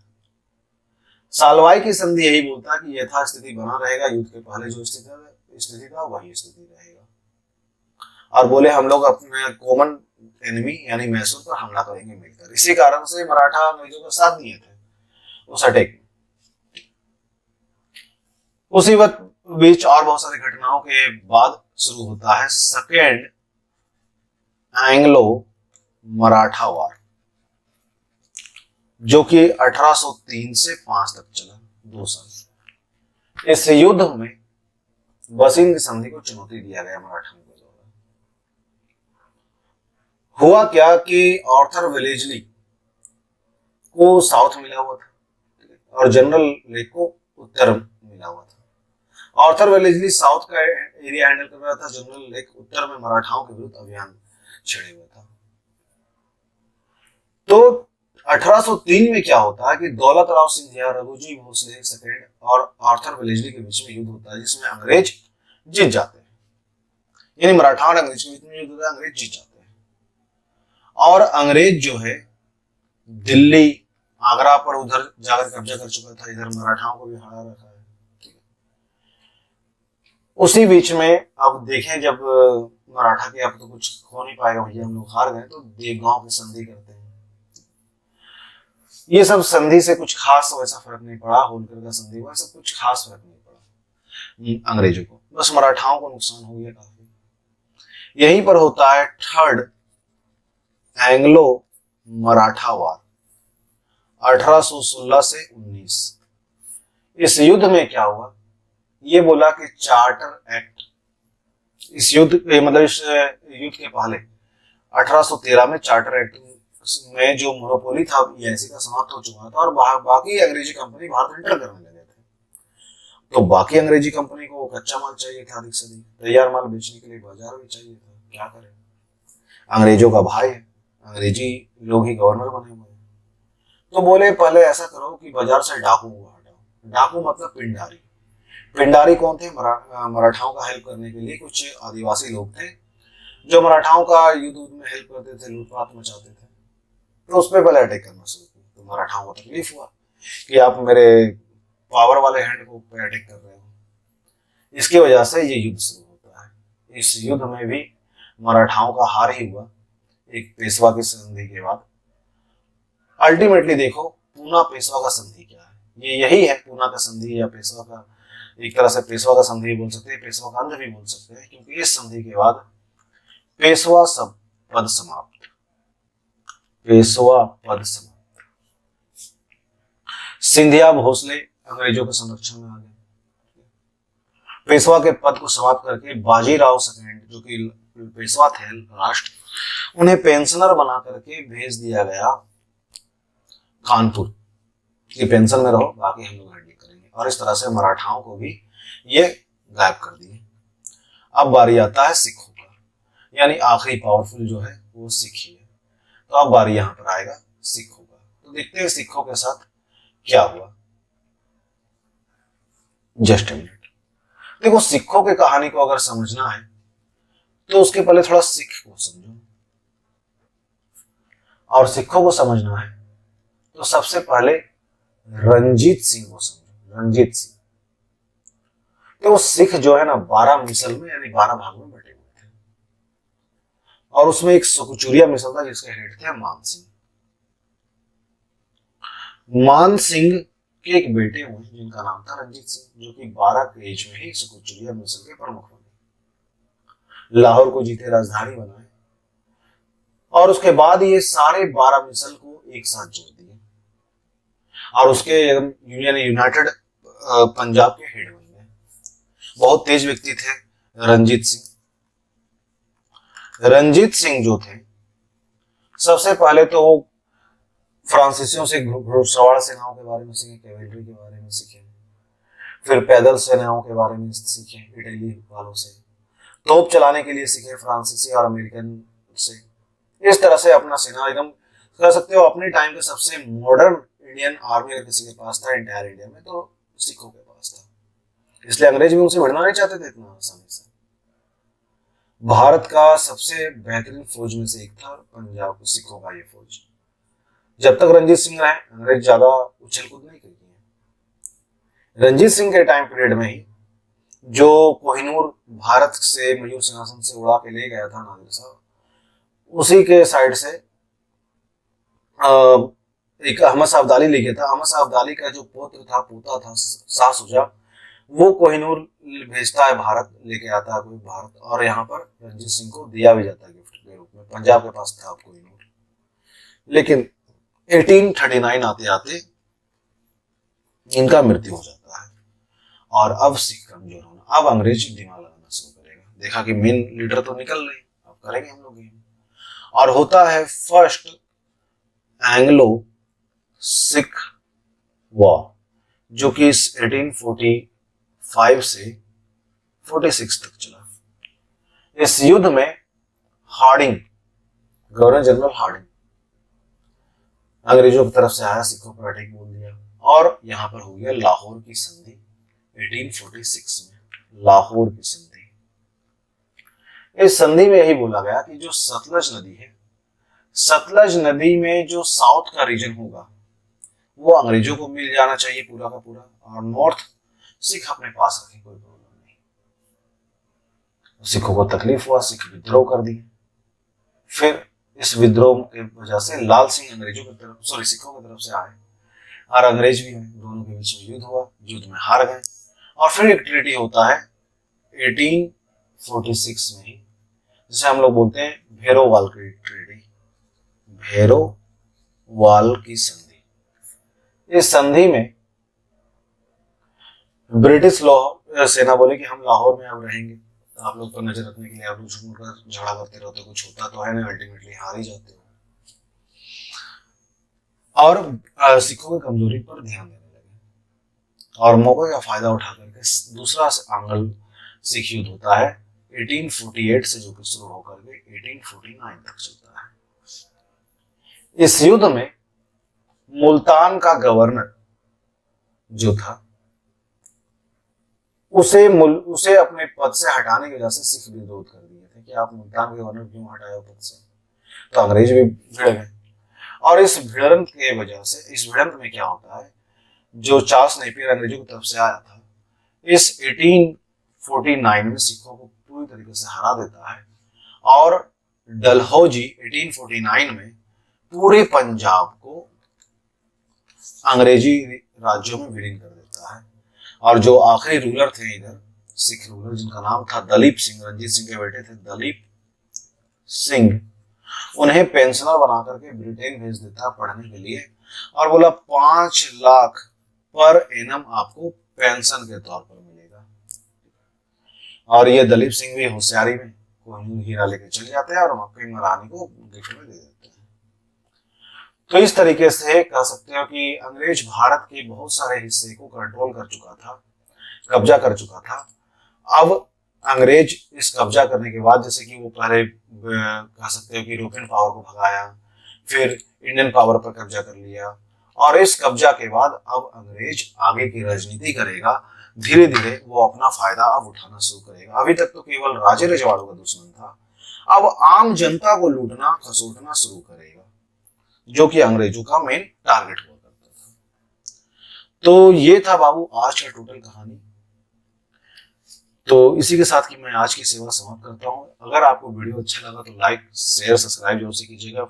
सालवाई की संधि यही बोलता है कि यथास्थिति बना रहेगा, युद्ध के पहले जो स्थिति था वही स्थिति रहेगा, और बोले हम लोग अपने कॉमन एनिमी यानी मैसूर पर हमला करेंगे मिलकर। इसी कारण से मराठा अंग्रेजों का साथ दिए थे उस अटैक में। उसी वक्त बीच और बहुत सारी घटनाओं के बाद शुरू होता है सेकेंड एंग्लो मराठा वार, जो कि 1803 से 5 तक चला, 2 साल। इस युद्ध में बसीन की संधि को चुनौती दिया गया मराठा। हुआ क्या कि आर्थर वेलेस्ली को साउथ मिला हुआ था और जनरल लेक को उत्तर मिला हुआ था। आर्थर वेलेस्ली साउथ का एरिया हैंडल कर रहा था, जनरल लेक उत्तर में मराठाओं के विरुद्ध अभियान छेड़े हुआ था। तो 1803 में क्या होता है कि दौलत राव सिंधिया, रघुजी भोसले सेकेंड और आर्थर वेलेस्ली के बीच में युद्ध होता है, जिसमें अंग्रेज जीत जाते हैं। यानी मराठा और अंग्रेज के बीच में युद्ध होता है, अंग्रेज जीत जाते हैं। और अंग्रेज जो है दिल्ली, आगरा पर उधर जाकर कब्जा कर चुका था, इधर मराठाओं को भी हरा रखा है। उसी बीच में अब देखें, जब मराठा के अब तो कुछ हो नहीं पाएगा भैया, हम लोग हार गए, तो देवगांव की संधि करते हैं। ये सब संधि से कुछ खास वैसा फर्क नहीं पड़ा, होलकर का संधि हुआ, सब कुछ खास फर्क नहीं पड़ा अंग्रेजों को, बस मराठाओं को नुकसान हो गया काफी। यहीं पर होता है थर्ड एंग्लो मराठा वार 1816 से 19। इस युद्ध में क्या हुआ, ये बोला कि चार्टर एक्ट, इस युद्ध मतलब इस युद्ध के पहले 1813 में चार्टर एक्ट में जो मोनोपोली था ऐसी का समाप्त हो चुका था, और बाकी अंग्रेजी कंपनी भारत एंटर करने लगे थे। तो बाकी अंग्रेजी कंपनी को कच्चा माल चाहिए था, अधिक से अधिक तैयार माल बेचने के लिए बाजार भी चाहिए था। क्या करें, अंग्रेजों का भाई है, अंग्रेजी लोग ही गवर्नर बने हुए हैं। तो बोले पहले ऐसा करो कि बाजार से डाकू को हटाओ। डाकू मतलब पिंडारी। पिंडारी कौन थे, मराठाओं का हेल्प करने के लिए कुछ आदिवासी लोग थे जो मराठाओं का युद्ध में हेल्प करते थे, लूटपाट मचाते थे। तो उस पर पहले अटैक करना शुरू किया। तो मराठाओं को तकलीफ हुआ कि आप मेरे पावर वाले हैंड को पे अटैक कर रहे हो। इसकी वजह से ये युद्ध शुरू होता है। इस युद्ध में भी मराठाओं का हार ही हुआ, एक पेशवा की संधि के बाद। अल्टीमेटली देखो, पूना पेशवा का संधि क्या है, ये यही है पूना का संधि, या पेशवा का, एक तरह से पेशवा का संधि भी बोल सकते हैं, पेशवा का अंध भी बोल सकते हैं, क्योंकि इस संधि के बाद पेशवा सब पद समाप्त, पेशवा पद समाप्त। सिंधिया भोसले अंग्रेजों के संरक्षण में आ गए। पेशवा के पद को समाप्त करके बाजीराव सेकेंड, जो कि पेशवा थे राष्ट्र, उन्हें पेंशनर बना करके भेज दिया गया कानपुर की पेंशन में रहो, बाकी हम लोग हैंडल करेंगे। और इस तरह से मराठाओं को भी ये गायब कर दिए। अब बारी आता है सिखों का, यानी आखिरी पावरफुल जो है वो सिख ही है। तो अब बारी यहां पर आएगा सिखों का। तो देखते हैं सिखों के साथ क्या हुआ। Just minute. देखो, सिखों की कहानी को अगर समझना है तो उसके पहले थोड़ा सिख को समझो, और सिखों को समझना है तो सबसे पहले रंजीत सिंह को समझो। रंजीत सिंह, तो वो सिख जो है ना 12 मिसल में, यानी 12 भाग में बटे हुए थे, और उसमें एक सुकुचुरिया मिसल था जिसके हेड थे मान सिंह। मान सिंह के एक बेटे हुए जिनका नाम था रंजीत सिंह, जो कि 12 के एज में ही सुकुचुरिया मिसल के प्रमुख बने, लाहौर को जीते, राजधानी बनाए, और उसके बाद ये सारे 12 मिसल को एक साथ जोड़ दिए, और उसके यूनाइटेड पंजाब के हेड बन गए। बहुत तेज व्यक्ति थे रंजीत सिंह। रंजीत सिंह जो थे, सबसे पहले तो फ्रांसीसियों से घुड़सवार सेनाओं के बारे में सीखे, कैवेलरी के बारे में सीखे, फिर पैदल सेनाओं के बारे में सीखे, इटली वालों से तोप चलाने के लिए सीखे, फ्रांसीसी और अमेरिकन से। इस तरह से अपना सेना एकदम कह सकते हो अपने टाइम के सबसे मॉडर्न इंडियन आर्मी अगर किसी के पास था इंटायर इंडिया में, तो सिखों के पास था। इसलिए अंग्रेज भी उनसे भिड़ना नहीं चाहते थे इतना आसानी से। भारत का सबसे बेहतरीन फौज में से एक था पंजाब सिखों का ये फौज। जब तक रंजीत सिंह रहे, अंग्रेज ज्यादा उछल कूद नहीं की। रंजीत सिंह के टाइम पीरियड में ही जो कोहिनूर भारत से मयूर सिंहासन से उड़ा के ले गया था नादिर साहब, उसी के साइड से एक अहमद साहब अब्दाली ले गया था। अहमद साहब अब्दाली का जो पोता था शाह शुजा, वो कोहिनूर भेजता है भारत, लेके आता है कोई भारत, और यहाँ पर रंजीत सिंह को दिया भी जाता है गिफ्ट के रूप में। पंजाब के पास था कोहिनूर, लेकिन 1839 आते आते इनका मृत्यु हो जाता है, और अब सिख कमजोर होना, अब अंग्रेज दिमाग लगाना शुरू करेगा। देखा कि मेन लीडर तो निकल रहे, अब करेंगे हम लोग। और होता है फर्स्ट एंग्लो सिख वॉर, जो कि 1845 से 46 तक चला। इस युद्ध में हार्डिंग, गवर्नर जनरल हार्डिंग, अंग्रेजों की तरफ से आया, सिखों पर अटैक बोल दिया, और यहाँ पर हो गया लाहौर की संधि 1846 में। लाहौर की संधि, इस संधि में यही बोला गया कि जो सतलज नदी है, सतलज नदी में जो साउथ का रीजन होगा वो अंग्रेजों को मिल जाना चाहिए पूरा का पूरा, और नॉर्थ सिख अपने पास रखे, कोई प्रॉब्लम नहीं। सिखों को तकलीफ हुआ, सिख विद्रोह कर दिए। फिर इस विद्रोह की वजह से लाल सिंह अंग्रेजों की तरफ, सिखों की तरफ से आए और अंग्रेज भी आए, दोनों के बीच में युद्ध हुआ, युद्ध में हार गए, और फिर एक ट्रीटी होता है 1846 में ही, जिसे हम लोग बोलते हैं भेरोवाल की ट्रीटी, भेरोवाल की संधि। इस संधि में ब्रिटिश सेना बोली कि हम लाहौर में अब रहेंगे, आप लोग पर नजर रखने के लिए आप लोग झूठ का झगड़ा करते रहते, कुछ होता तो है ना, अल्टीमेटली हार ही जाते हो। और सिखों की कमजोरी पर ध्यान देने लगे, और मौके का फायदा उठा करके दूसरा आंग्ल सिख युद्ध होता है 1848 से, जो कि शुरू होकर के 1849 तक चलता है। इस युद्ध में मुल्तान का गवर्नर जो था, उसे अपने पद से हटाने की वजह से सिख विरोध कर दिए थे कि आप मुल्तान के गवर्नर क्यों हटाए पद से। तो अंग्रेज भी भिड़ गए, और इस भिड़ंत के वजह से, इस भिड़ंत में क्या होता है, जो चार्ल्स नेपियर अंग्रेजों की तरफ से आया था, इस 1849 में सिखों को पूरी तरीके से हरा देता है, और डलहौजी 1849 में पूरे पंजाब को अंग्रेजी राज्यों में विलीन कर देता है। और जो आखिरी रूलर थे इधर, सिख रूलर, जिनका नाम था दलीप सिंह, रंजीत सिंह के बेटे थे दलीप सिंह, उन्हें पेंशनर बना करके ब्रिटेन भेज देता पढ़ने के लिए, और बोला 5 लाख पर एनम आपको पेंशन के तौर पर मिलेगा। और ये दलीप सिंह भी होशियारी में कोहिनूर हीरा लेके चले जाते हैं और मक्के महारानी को गिफ्ट में दे देते हैं। तो इस तरीके से कह सकते हो कि अंग्रेज भारत के बहुत सारे हिस्से को कंट्रोल कर चुका था, कब्जा कर चुका था। अब अंग्रेज इस कब्जा करने के बाद, जैसे कि वो पहले कह सकते हो कि यूरोपियन पावर को भगाया, फिर इंडियन पावर पर कब्जा कर लिया, और इस कब्जा के बाद अब अंग्रेज आगे की राजनीति करेगा, धीरे धीरे वो अपना फायदा अब उठाना शुरू करेगा। अभी तक तो केवल राजे रजवाड़ों का दुश्मन था, अब आम जनता को लूटना खसोटना शुरू करेगा, जो कि अंग्रेजों का मेन टारगेट हुआ करता था। तो ये था बाबू आज का टोटल कहानी। तो इसी के साथ कि मैं आज की सेवा समाप्त करता हूं। अगर आपको वीडियो अच्छा लगा तो लाइक शेयर सब्सक्राइब जरूर से कीजिएगा।